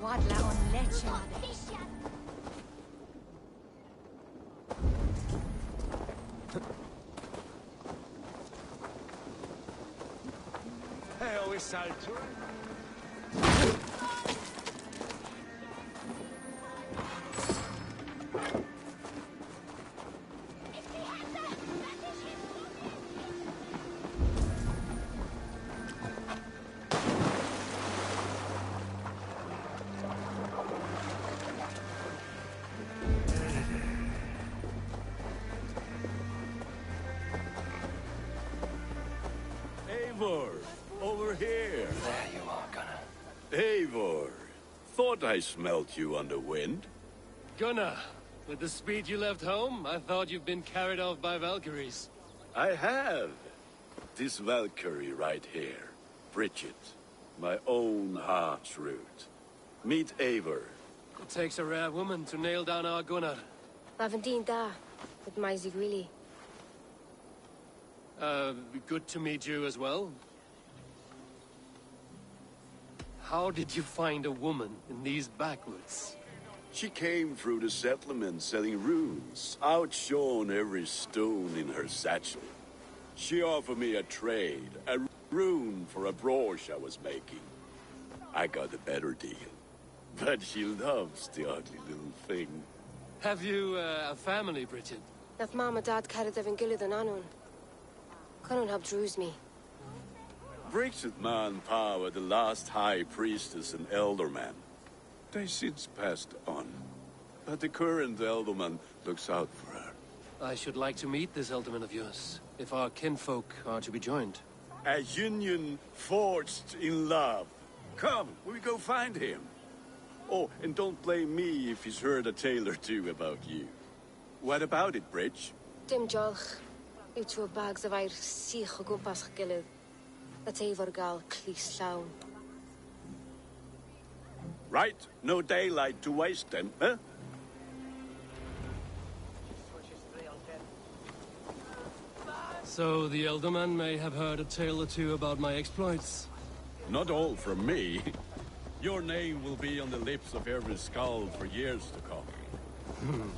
Ładla on lecie. Heo is salto. Eivor, thought I smelt you on the wind. Gunnar, with the speed you left home, I thought you've been carried off by Valkyries. I have. This Valkyrie right here, Bridget, my own heart's root. Meet Eivor. It takes a rare woman to nail down our Gunnar. Lavendine da, with Maisy Greeley. Good to meet you as well. How did you find a woman in these backwoods? She came through the settlement selling runes, outshone every stone in her satchel. She offered me a trade, a rune for a brooch I was making. I got a better deal. But she loves the ugly little thing. Have you a family, Bridget? That mom and dad carried them in Gilad and Anun. Couldn't help drews me. Bridget Man Power, the last high priestess and elderman. They since passed on. But the current elderman looks out for her. I should like to meet this elderman of yours, if our kinfolk are to be joined. A union forged in love. Come, we go find him. Oh, and don't blame me if he's heard a tale or two about you. What about it, Bridge? Dim jolch. You two bags of air sich o gwmpas Gilad. That's Eivor gal clis llawn. Right, no daylight to waste then, huh? So the elderman may have heard a tale or two about my exploits. Not all from me. Your name will be on the lips of every skull for years to come.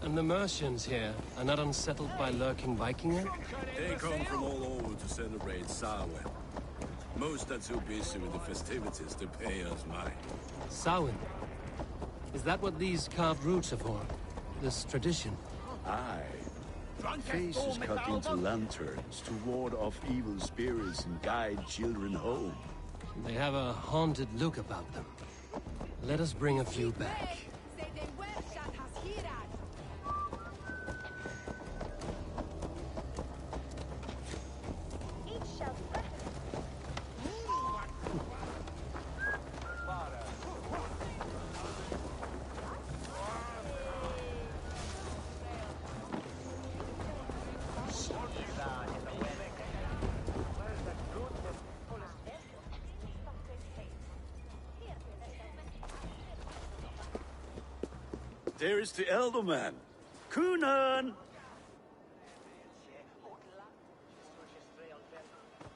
And the Mercians here are not unsettled by lurking Vikinger? They come from all over to celebrate Samhain. Most are too busy with the festivities to pay us mind. Samhain? Is that what these carved roots are for? This tradition? Aye. Faces cut into lanterns to ward off evil spirits and guide children home. They have a haunted look about them. Let us bring a few back. There is the elderman. Kunan!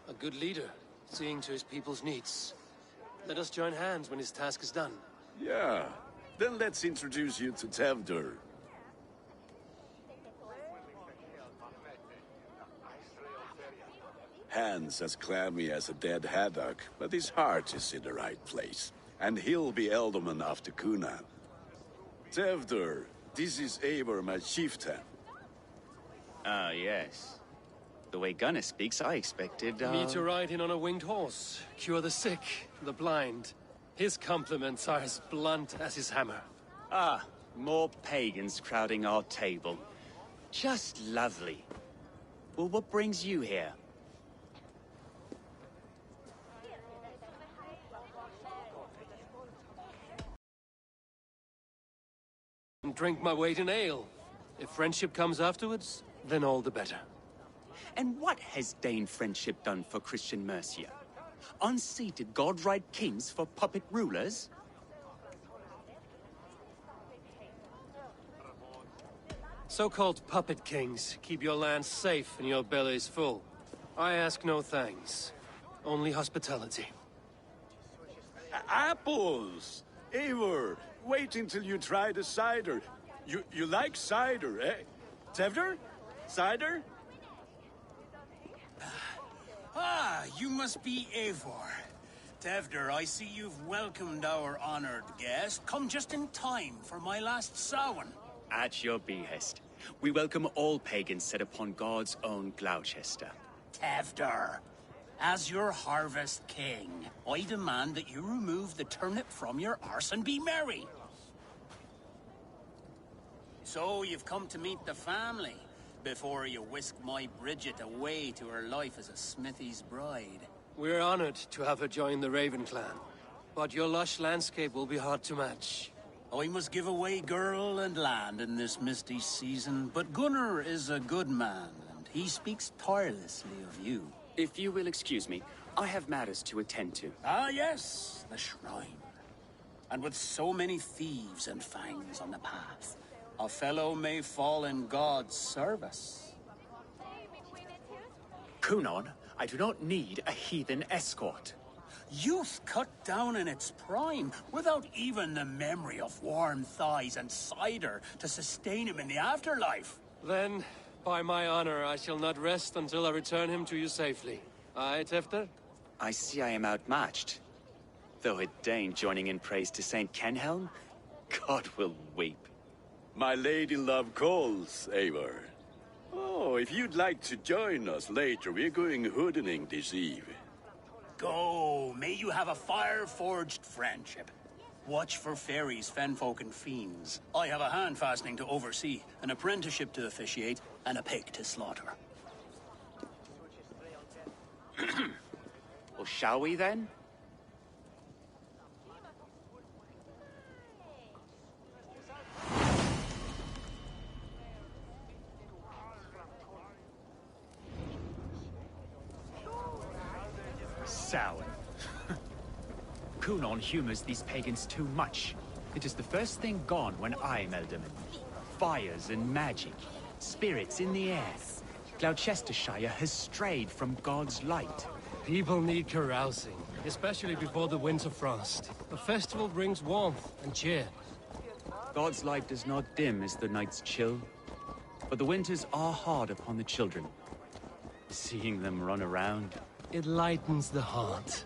A good leader, seeing to his people's needs. Let us join hands when his task is done. Yeah. Then let's introduce you to Tevdur. Hands as clammy as a dead haddock, but his heart is in the right place. And he'll be elderman after Kunan. Tevdur, this is Eivor, my chieftain. Ah, yes. The way Gunnar speaks, I expected, Me to ride in on a winged horse, cure the sick, the blind. His compliments are as blunt as his hammer. Ah, more pagans crowding our table. Just lovely. Well, what brings you here? And drink my weight in ale. If friendship comes afterwards, then all the better. And what has Dane friendship done for Christian Mercia? Unseated godright kings for puppet rulers? So-called puppet kings keep your lands safe and your bellies full. I ask no thanks, only hospitality. Apples! Eivor, wait until you try the cider. You like cider, eh? Tevdur? Cider? Ah, you must be Eivor. Tevdur, I see you've welcomed our honored guest. Come just in time for my last Samhain. At your behest. We welcome all pagans set upon God's own Gloucester. Tevdur, as your harvest king, I demand that you remove the turnip from your arse and be merry. So you've come to meet the family before you whisk my Bridget away to her life as a smithy's bride. We're honored to have her join the Raven clan. but your lush landscape will be hard to match. I must give away girl and land in this misty season, but Gunnar is a good man, and he speaks tirelessly of you. If you will excuse me, I have matters to attend to. Ah, yes, the shrine. And with so many thieves and fangs on the path, a fellow may fall in God's service. Kunon, I do not need a heathen escort. Youth cut down in its prime, without even the memory of warm thighs and cider to sustain him in the afterlife. Then, by my honor, I shall not rest until I return him to you safely. Aye, Tefter? I see I am outmatched. Though a Dane joining in praise to Saint Kenhelm, God will weep. My lady love calls, Eivor. Oh, if you'd like to join us later, we're going hoodening this eve. Go, may you have a fire-forged friendship. Watch for fairies, fenfolk, and fiends. I have a hand fastening to oversee, an apprenticeship to officiate, and a pig to slaughter. Well, shall we then? Sour. Kunon humors these pagans too much. It is the first thing gone when I am Elderman. Fires and magic, spirits in the air. Gloucestershire has strayed from God's light. People need carousing, especially before the winter frost. A festival brings warmth and cheer. God's light does not dim as the nights chill, but the winters are hard upon the children. Seeing them run around... It lightens the heart.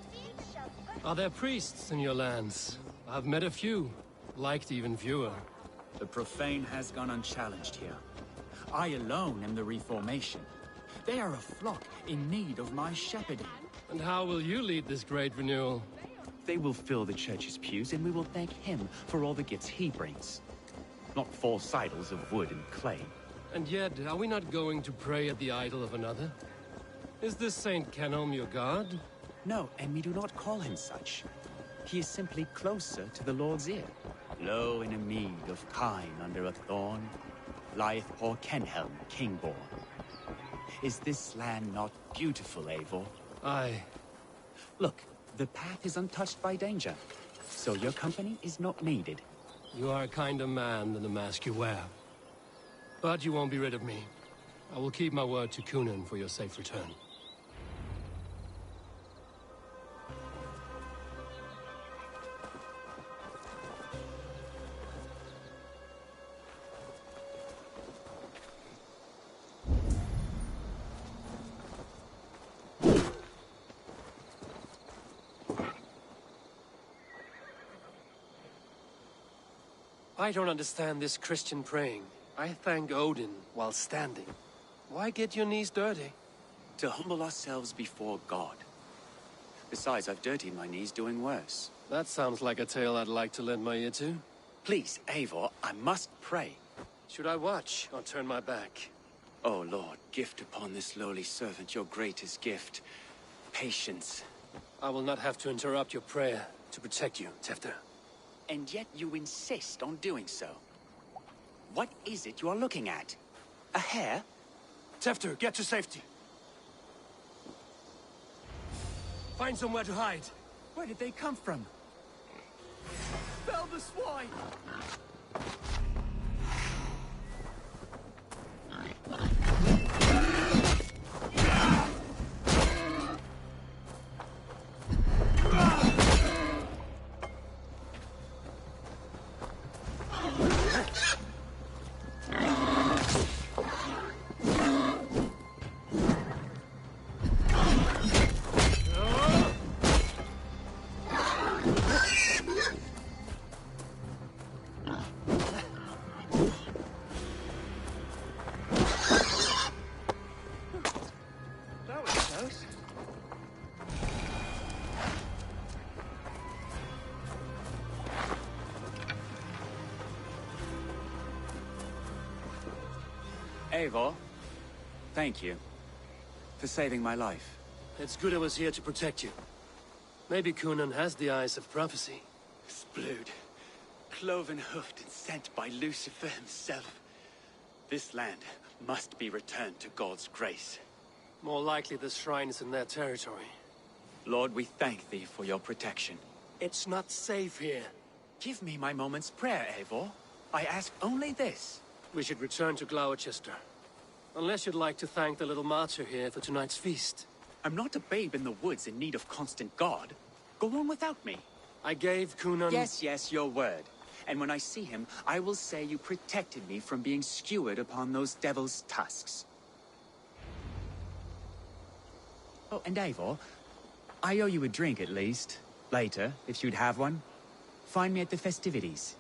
Are there priests in your lands? I've met a few, liked even fewer. The profane has gone unchallenged here. I alone am the Reformation. They are a flock in need of my shepherding. And how will you lead this great renewal? They will fill the church's pews, and we will thank him for all the gifts he brings. Not false idols of wood and clay. And yet, are we not going to pray at the idol of another? Is this Saint Kenelm your god? No, and we do not call him such. He is simply closer to the Lord's ear. Low in a mead of kine under a thorn, lieth poor Kenhelm, king-born. Is this land not beautiful, Eivor? Aye. Look, the path is untouched by danger, so your company is not needed. You are a kinder man than the mask you wear. But you won't be rid of me. I will keep my word to Kunan for your safe return. I don't understand this Christian praying. I thank Odin while standing. Why get your knees dirty? To humble ourselves before God. Besides, I've dirtied my knees doing worse. That sounds like a tale I'd like to lend my ear to. Please, Eivor, I must pray. Should I watch or turn my back? Oh Lord, gift upon this lowly servant your greatest gift. Patience. I will not have to interrupt your prayer to protect you, Tefter. And yet you insist on doing so. What is it you are looking at? A hare? Tefter, get to safety. Find somewhere to hide. Where did they come from? Fell the swine! Eivor, thank you for saving my life. It's good I was here to protect you. Maybe Cunan has the eyes of prophecy. Splood. Cloven-hoofed and sent by Lucifer himself. This land must be returned to God's grace. More likely the shrine is in their territory. Lord, we thank thee for your protection. It's not safe here. Give me my moment's prayer, Eivor. I ask only this. We should return to Gloucester. Unless you'd like to thank the little martyr here for tonight's feast. I'm not a babe in the woods in need of constant guard. Go on without me. I gave Cunan... Yes, your word. And when I see him, I will say you protected me from being skewered upon those devil's tusks. Oh, and Eivor, I owe you a drink at least. Later, if you'd have one. Find me at the festivities.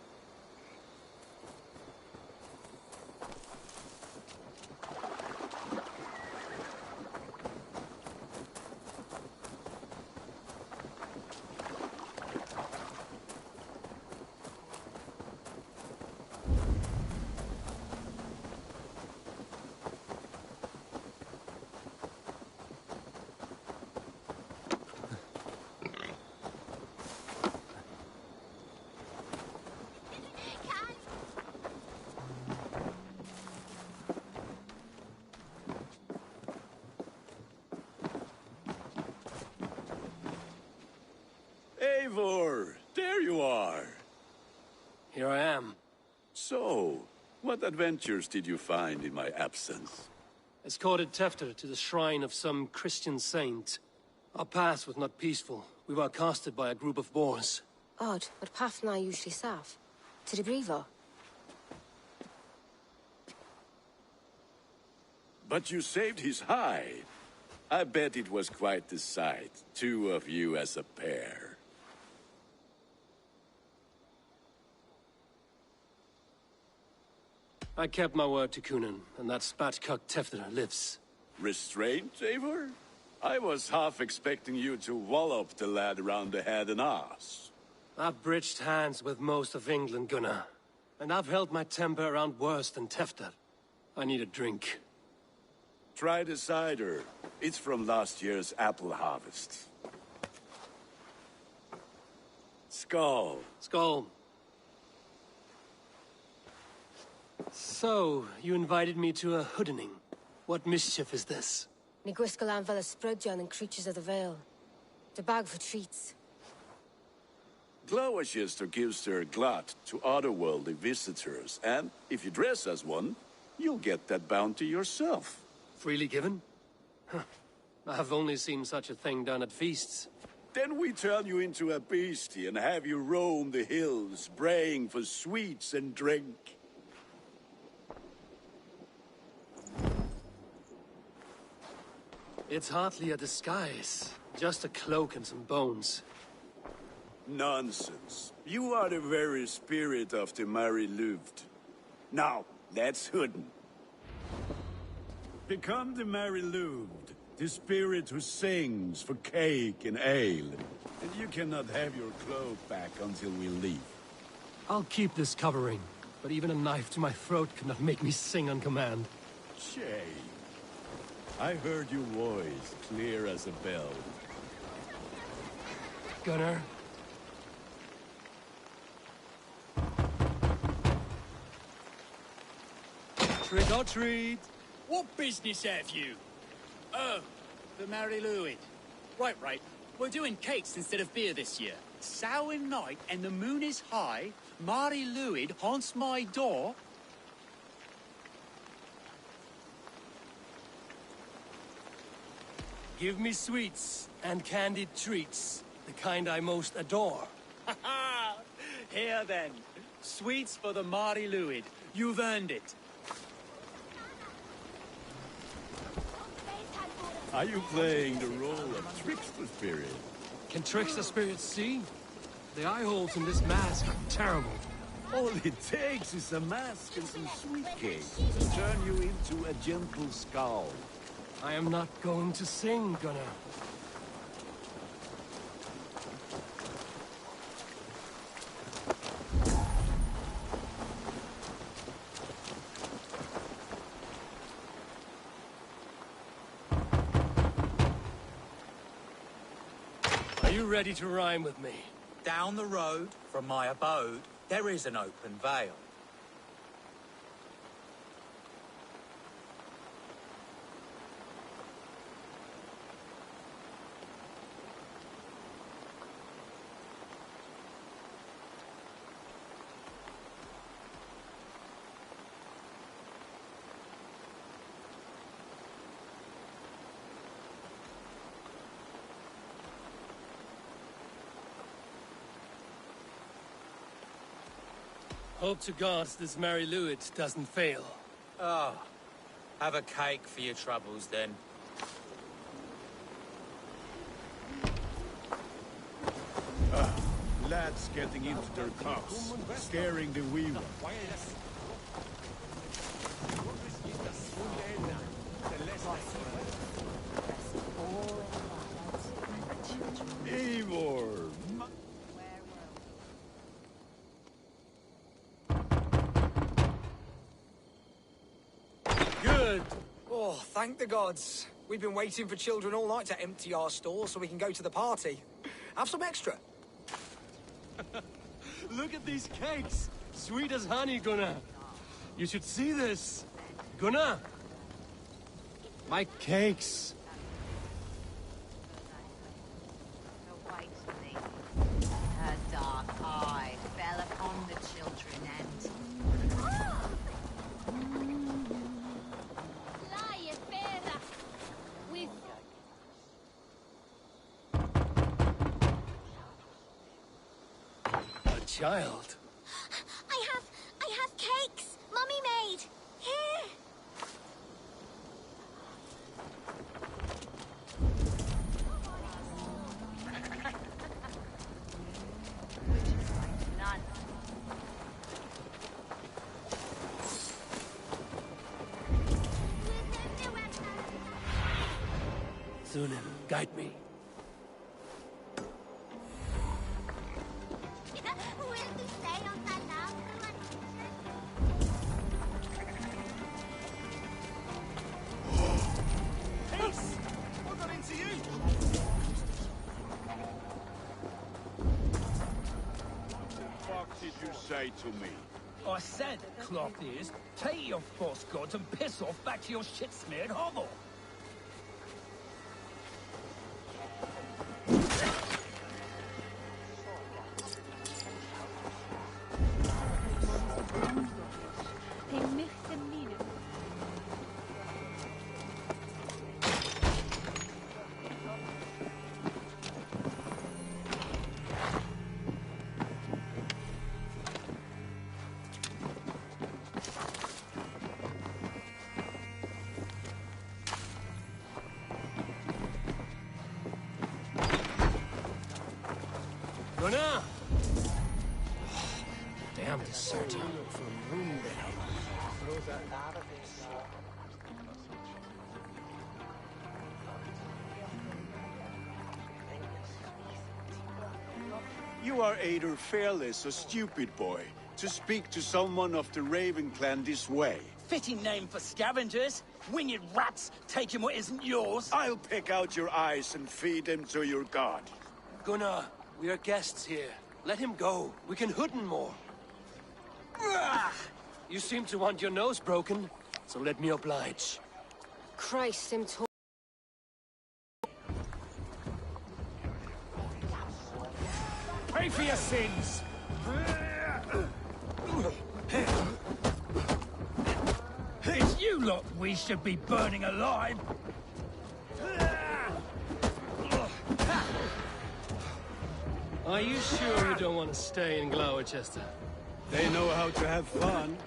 Eivor, there you are. Here I am. So, what adventures did you find in my absence? Escorted Tefter to the shrine of some Christian saint. Our path was not peaceful. We were accosted by a group of boars. Odd, but path na usually safe. To the Brevo. But you saved his hide. I bet it was quite the sight, two of you as a pair. I kept my word to Cunan, and that spatcock Tefter lives. Restraint, Eivor? I was half expecting you to wallop the lad around the head and ass. I've bridged hands with most of England, Gunnar. And I've held my temper around worse than Tefter. I need a drink. Try the cider. It's from last year's apple harvest. Skull. Skull. So, you invited me to a hoodening. What mischief is this? Ni gwisgalan fel ysbrydion and creatures of the Vale. The bag for treats. Gloucester gives their glut to otherworldly visitors, and if you dress as one, you'll get that bounty yourself. Freely given? Huh. I've only seen such a thing done at feasts. Then we turn you into a beastie and have you roam the hills, braying for sweets and drink. It's hardly a disguise. Just a cloak and some bones. Nonsense. You are the very spirit of the Mary Louved. Now, let's hooden. Become the Mary Louved, the spirit who sings for cake and ale. And you cannot have your cloak back until we leave. I'll keep this covering, but even a knife to my throat cannot make me sing on command. Shame. I heard your voice clear as a bell. Gunnar. Trick or treat. What business have you? Oh, the Mary Louis. Right. We're doing cakes instead of beer this year. Samhain night and the moon is high. Mary Louis haunts my door. Give me sweets and candied treats, the kind I most adore. Ha ha! Here then, sweets for the Mary Louis. You've earned it. Are you playing the role of trickster spirit? Can trickster spirits see? The eye holes in this mask are terrible. All it takes is a mask and some sweet cake to turn you into a gentle skull. I am not going to sing, Gunnar. Are you ready to rhyme with me? Down the road from my abode, there is an open vale. Hope to God this Mary Lewis doesn't fail. Ah, have a cake for your troubles then. Lads getting into their cups, scaring the wee ones. Eivor! Good! Oh, thank the gods. We've been waiting for children all night to empty our stores so we can go to the party. Have some extra. Look at these cakes! Sweet as honey, Gunnar! You should see this! Gunnar! My cakes! The white lady, her dark eye fell upon the children and... With A child? I have cakes! Mummy made! Here! None. Sunan, guide me. What did you say to me? I said, cloth ears, take your false gods and piss off back to your shit-smeared hovel. Gunnar! Damn deserter. You are either fearless or stupid, boy, to speak to someone of the Raven clan this way. Fitting name for scavengers. Winged rats taking what isn't yours. I'll pick out your eyes and feed them to your god. Gunnar, we are guests here. Let him go. We can hood him more. You seem to want your nose broken, so let me oblige. Christ, him to... Pay for your sins. It's you lot we should be burning alive. Are you sure you don't want to stay in Gloucester? They know how to have fun.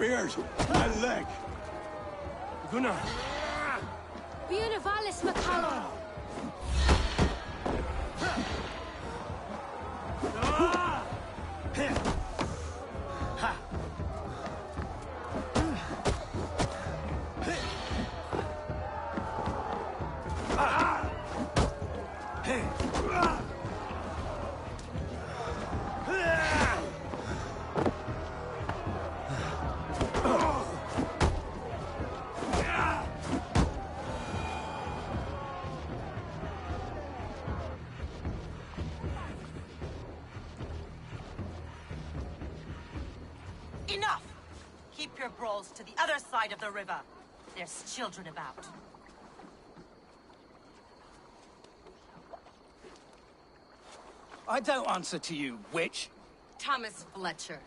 Beard! My leg! Gunnar! Bíonna Valis McCallum! Enough! Keep your brawls to the other side of the river. There's children about. I don't answer to you, witch. Thomas Fletcher,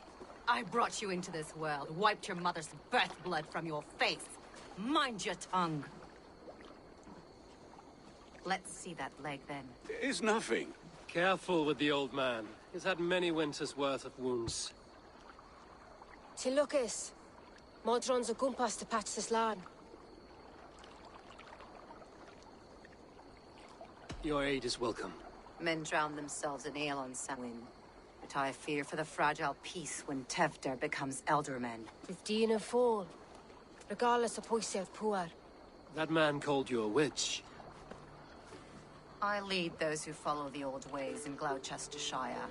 I brought you into this world, wiped your mother's birth blood from your face. Mind your tongue. Let's see that leg, then. It's nothing. Careful with the old man. He's had many winters' worth of wounds. Tilukis. Modron's a gumpas to patch this land. Your aid is welcome. Men drown themselves in ale on Samhain. But I fear for the fragile peace when Tevder becomes eldermen. With Dean and Fall. Regardless of Poisev Puar. That man called you a witch. I lead those who follow the old ways in Gloucestershire.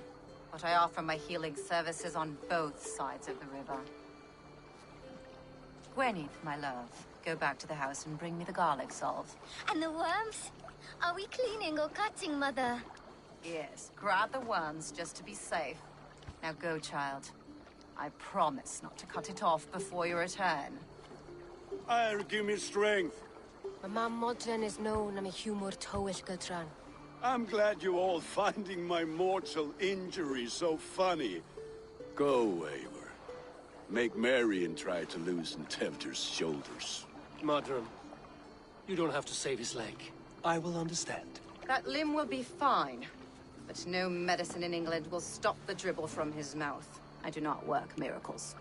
But I offer my healing services on both sides of the river. Gweneth, my love, go back to the house and bring me the garlic salt. And the worms? Are we cleaning or cutting, Mother? Yes, grab the worms just to be safe. Now go, child. I promise not to cut it off before your return. I'll give me strength. My mam Modron is known am a humor towish Gudran. I'm glad you all finding my mortal injury so funny. Go, Eivor. Make merry and try to loosen Tevder's shoulders. Modron, you don't have to save his leg. I will understand. That limb will be fine. But no medicine in England will stop the dribble from his mouth. I do not work miracles.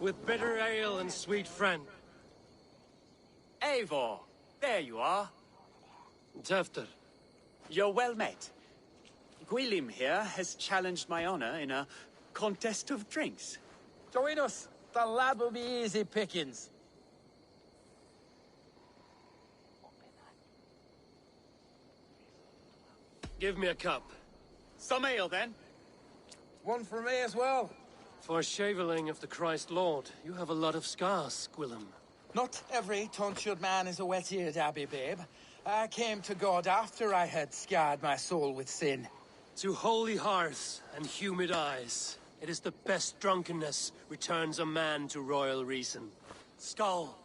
With bitter ale and sweet friend. Eivor, there you are. Tevder. You're well met. Gwilym here has challenged my honor in a contest of drinks. Join us. The lad will be easy pickings. Give me a cup. Some ale, then. One for me as well. For shaveling of the Christ Lord, you have a lot of scars, Gwilym. Not every tonsured man is a wet-eared abbey, babe. I came to God after I had scarred my soul with sin. To holy hearths and humid eyes, it is the best drunkenness returns a man to royal reason. Skull.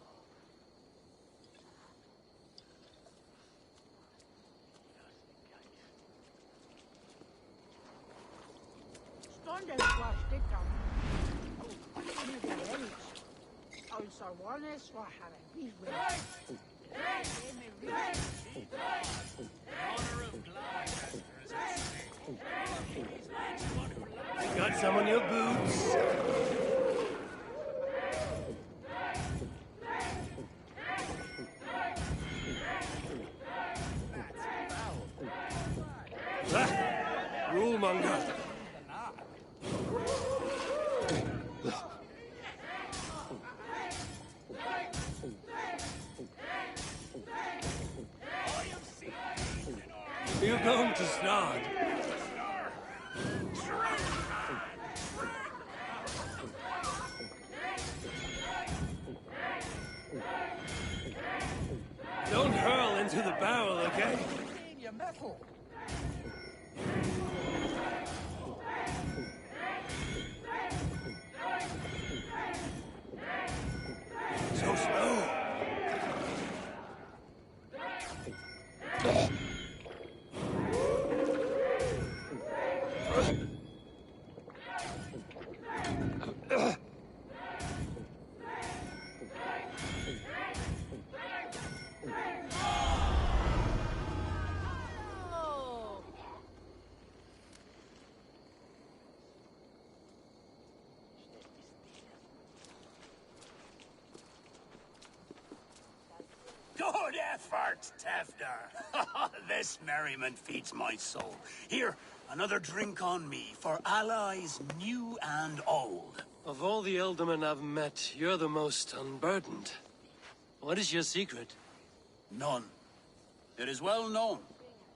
Got some on your boots? Rulemonger. You're going to start. Don't hurl into the barrel, okay? Your metal. So slow. Good effort, Tefter. This merriment feeds my soul. Here, another drink on me for allies new and old. Of all the Eldermen I've met, you're the most unburdened. What is your secret? None. It is well known.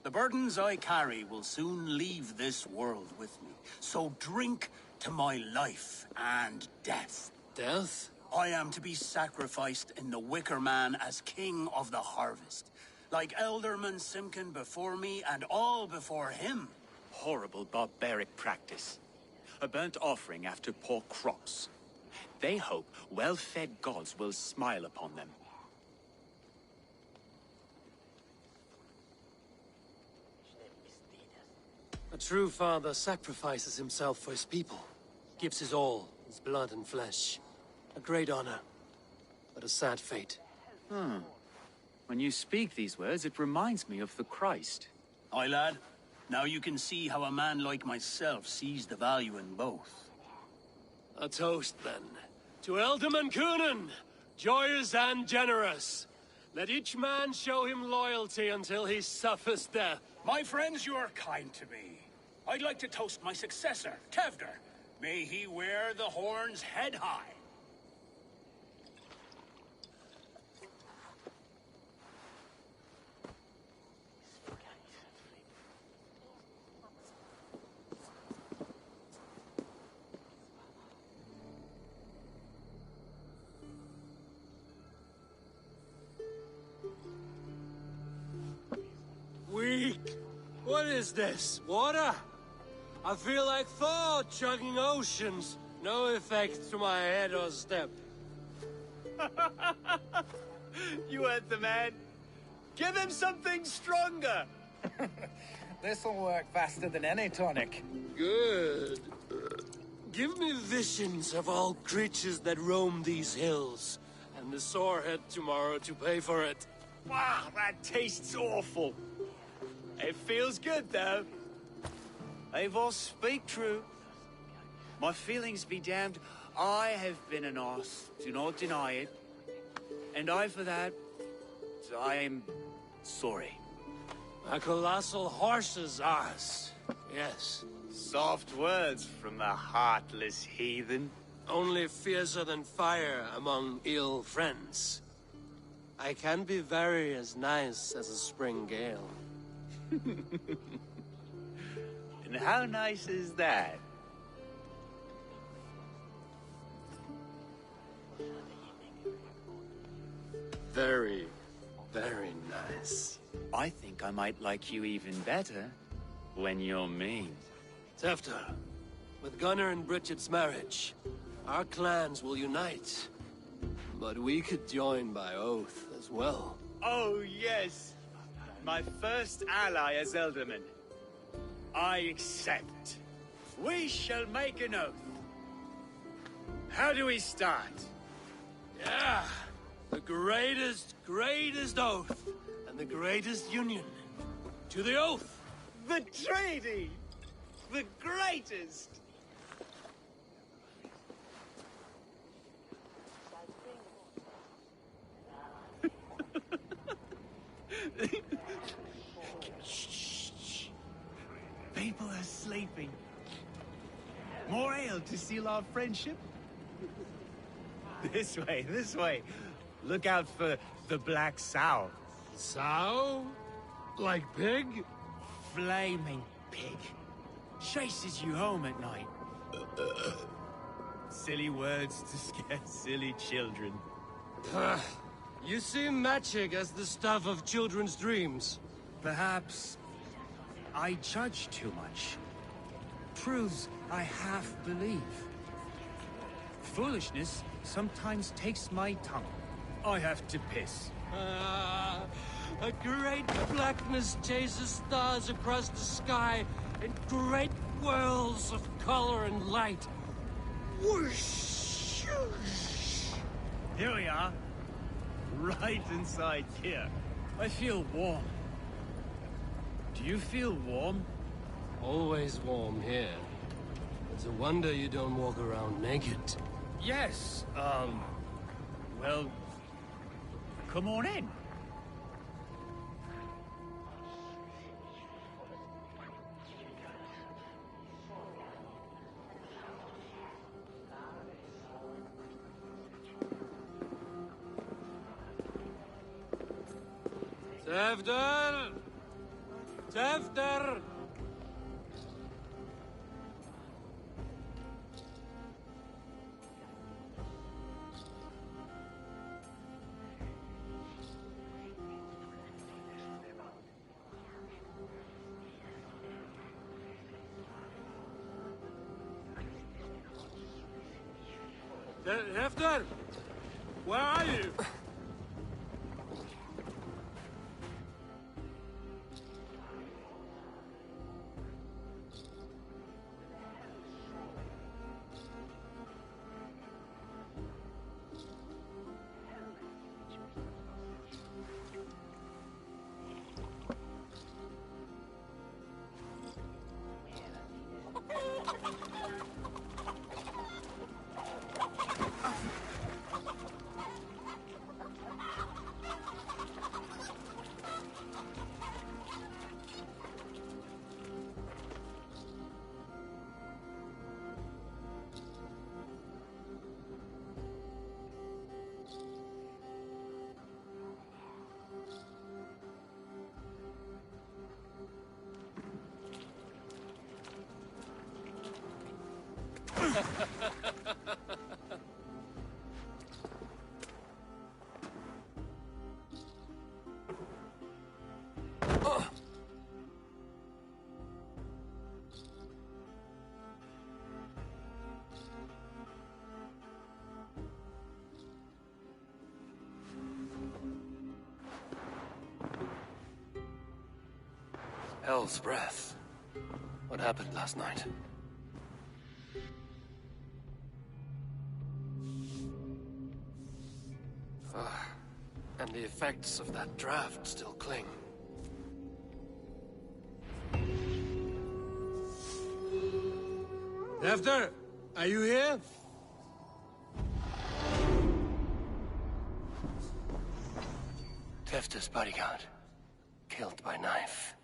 The burdens I carry will soon leave this world with me. So drink to my life and death. Death? I am to be sacrificed in the Wicker Man as king of the harvest. Like Elderman Simkin before me and all before him. Horrible barbaric practice. A burnt offering after poor crops. They hope well-fed gods will smile upon them. A true father sacrifices himself for his people. Gives his all, his blood and flesh. A great honor, but a sad fate. When you speak these words, it reminds me of the Christ. Aye, lad. Now you can see how a man like myself sees the value in both. A toast, then. To Elderman Coonan, joyous and generous. Let each man show him loyalty until he suffers death. My friends, you are kind to me. I'd like to toast my successor, Tevder. May he wear the horns head high. Weak. What is this? Water? I feel like Thor chugging oceans. No effect to my head or step. You heard the man. Give him something stronger. This'll work faster than any tonic. Good. Give me visions of all creatures that roam these hills, and the sorehead tomorrow to pay for it. Wow, that tastes awful. It feels good, though. Eivor, speak true. My feelings be damned. I have been an arse, do not deny it. And I, for that, I am sorry. A colossal horse's arse. Yes. Soft words from the heartless heathen. Only fiercer than fire among ill friends. I can be very as nice as a spring gale. And how nice is that? Very, very nice. I think I might like you even better when you're mean. Tefter, with Gunnar and Bridget's marriage, our clans will unite. But we could join by oath as well. Oh, yes. My first ally as Elderman. I accept. We shall make an oath. How do we start? Yeah, the greatest oath, and the greatest union. To the oath! The treaty! The greatest! Shh. People are sleeping. More ale to seal our friendship? This way, this way. Look out for the black sow. Sow? Like pig? Flaming pig. Chases you home at night. Silly words to scare silly children. You seem magic as the stuff of children's dreams. Perhaps I judge too much. Proves I half believe. Foolishness sometimes takes my tongue. I have to piss. A great blackness chases stars across the sky in great whirls of color and light. Whoosh! Here we are. Right inside here. I feel warm. Do you feel warm? Always warm here. It's a wonder you don't walk around naked. Yes, well, come on in. Tevder! Tevder! Hefter! Where are you? Hell's breath. What happened last night? And the effects of that draft still cling. Hefter, are you here? Hefter's bodyguard, killed by knife.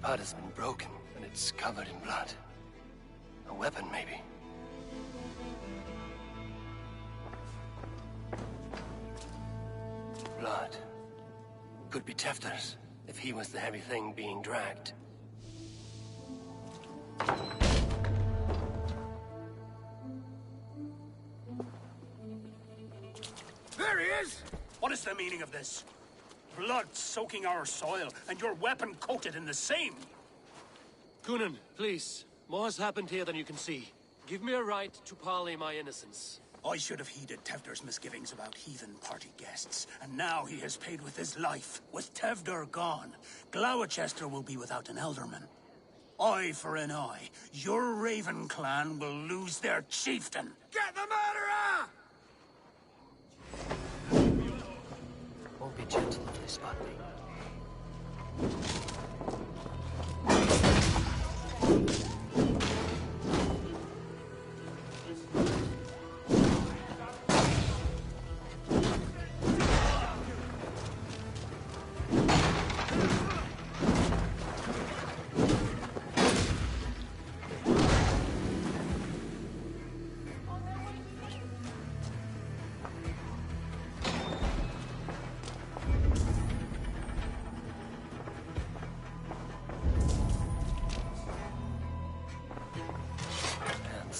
pad has been broken, and it's covered in blood. A weapon, maybe. Blood. Could be Tefter's, if he was the heavy thing being dragged. There he is! What is the meaning of this? Blood soaking our soil, and your weapon coated in the same! Coonan, please. More has happened here than you can see. Give me a right to parley my innocence. I should have heeded Tevder's misgivings about heathen party guests, and now he has paid with his life. With Tevder gone, Gloucester will be without an elderman. Eye for an eye. Your Raven clan will lose their chieftain. Get the murderer! Won't be gentle if they spot me.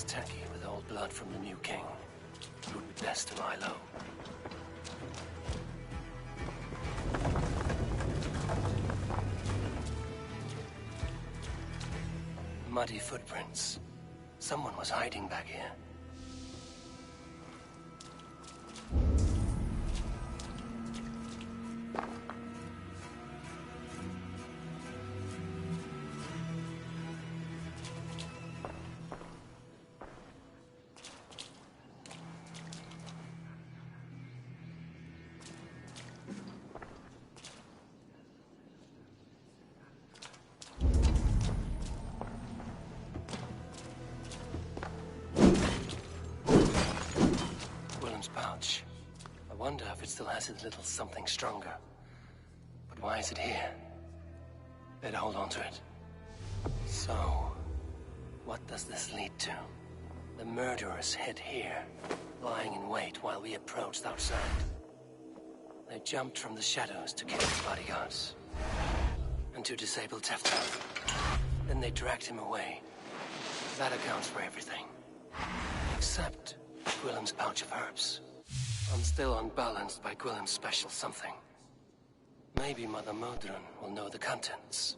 Tacky with old blood from the new king. It would be best to lie low. Muddy footprints. Someone was hiding back here. Pouch. I wonder if it still has its little something stronger. But why is it here? Better hold on to it. So, what does this lead to? The murderers hid here, lying in wait while we approached outside. They jumped from the shadows to kill the bodyguards. And to disable Tefter. Then they dragged him away. That accounts for everything. Except Gwillem's pouch of herbs. I'm still unbalanced by Gwillem's special something. Maybe Mother Modron will know the contents.